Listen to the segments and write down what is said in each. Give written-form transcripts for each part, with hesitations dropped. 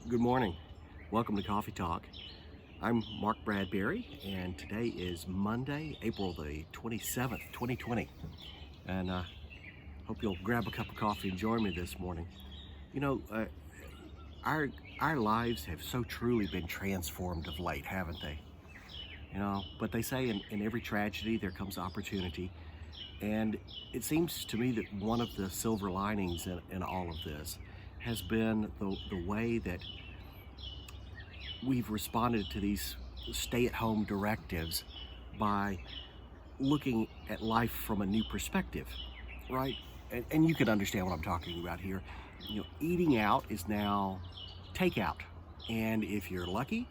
Good morning. Welcome to Coffee Talk. I'm Mark Bradberry, and today is Monday, April the 27th, 2020. And hope you'll grab a cup of coffee and join me this morning. You know, our our lives have so truly been transformed of late, haven't they? But they say in every tragedy there comes opportunity. And it seems to me that one of the silver linings in all of this has been the way that we've responded to these stay-at-home directives by looking at life from a new perspective, right? And you can understand what I'm talking about here. Eating out is now takeout, and if you're lucky,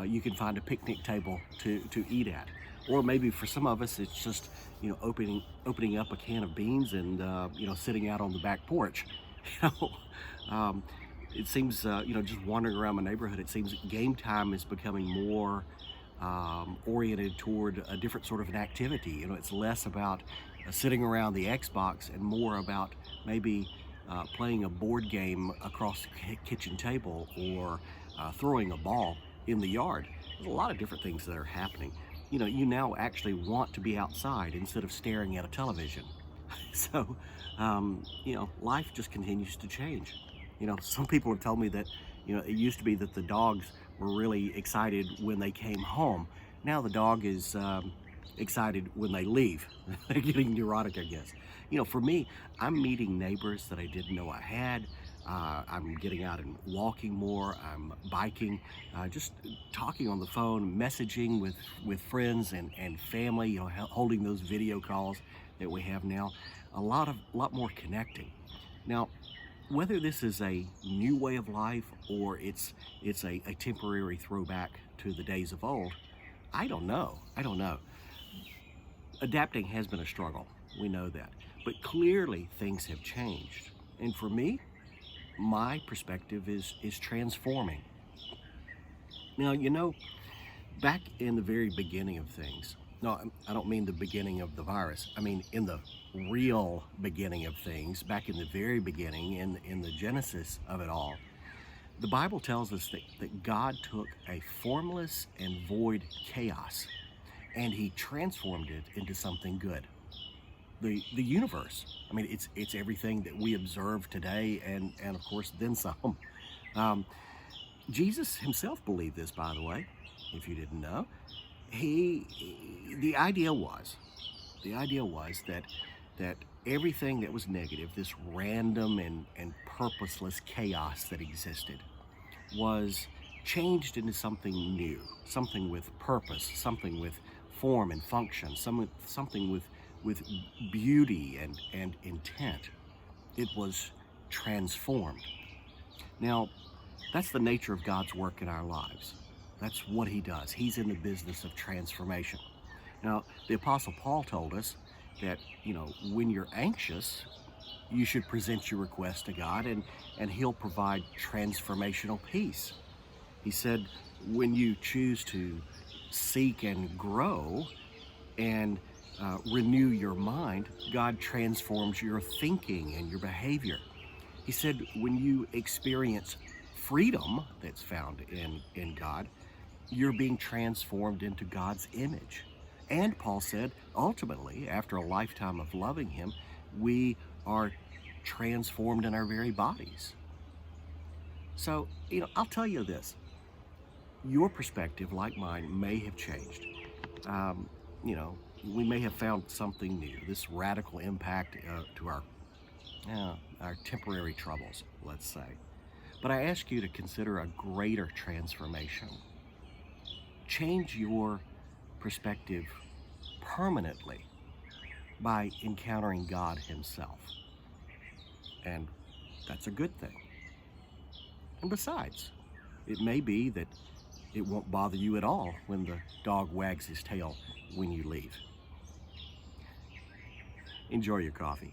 you can find a picnic table to eat at. Or maybe for some of us, it's just opening up a can of beans and sitting out on the back porch. You know, it seems just wandering around my neighborhood, it seems game time is becoming more oriented toward a different sort of an activity. It's less about sitting around the Xbox and more about maybe playing a board game across the kitchen table or throwing a ball in the yard. There's a lot of different things that are happening. You now actually want to be outside instead of staring at a television. So, life just continues to change. Some people have told me that, it used to be that the dogs were really excited when they came home. Now the dog is excited when they leave. They're getting neurotic, I guess. For me, I'm meeting neighbors that I didn't know I had. I'm getting out and walking more. I'm biking, just talking on the phone, messaging with friends and family, holding those video calls that we have now. A lot more connecting. Now, whether this is a new way of life or it's a temporary throwback to the days of old, I don't know. Adapting has been a struggle. We know that. But clearly things have changed. And for me, my perspective is transforming. Now, back in the very beginning of things, no, I don't mean the beginning of the virus. I mean in the real beginning of things, back in the very beginning, in the genesis of it all, the Bible tells us that God took a formless and void chaos and he transformed it into something good. The universe. I mean, it's everything that we observe today, and of course then some. Jesus himself believed this, by the way, if you didn't know. The idea was that everything that was negative, this random and purposeless chaos that existed, was changed into something new, something with purpose, something with form and function, something with beauty and intent. It was transformed. Now, that's the nature of God's work in our lives. That's what he does. He's in the business of transformation. Now, the Apostle Paul told us that, when you're anxious, you should present your request to God and he'll provide transformational peace. He said, when you choose to seek and grow and renew your mind, God transforms your thinking and your behavior. He said, when you experience freedom that's found in God, you're being transformed into God's image. And Paul said, ultimately, after a lifetime of loving him, we are transformed in our very bodies. So, I'll tell you this. Your perspective, like mine, may have changed. We may have found something new, this radical impact to our temporary troubles, let's say. But I ask you to consider a greater transformation. Change your perspective permanently by encountering God himself. And that's a good thing. And besides, it may be that it won't bother you at all when the dog wags his tail when you leave. Enjoy your coffee.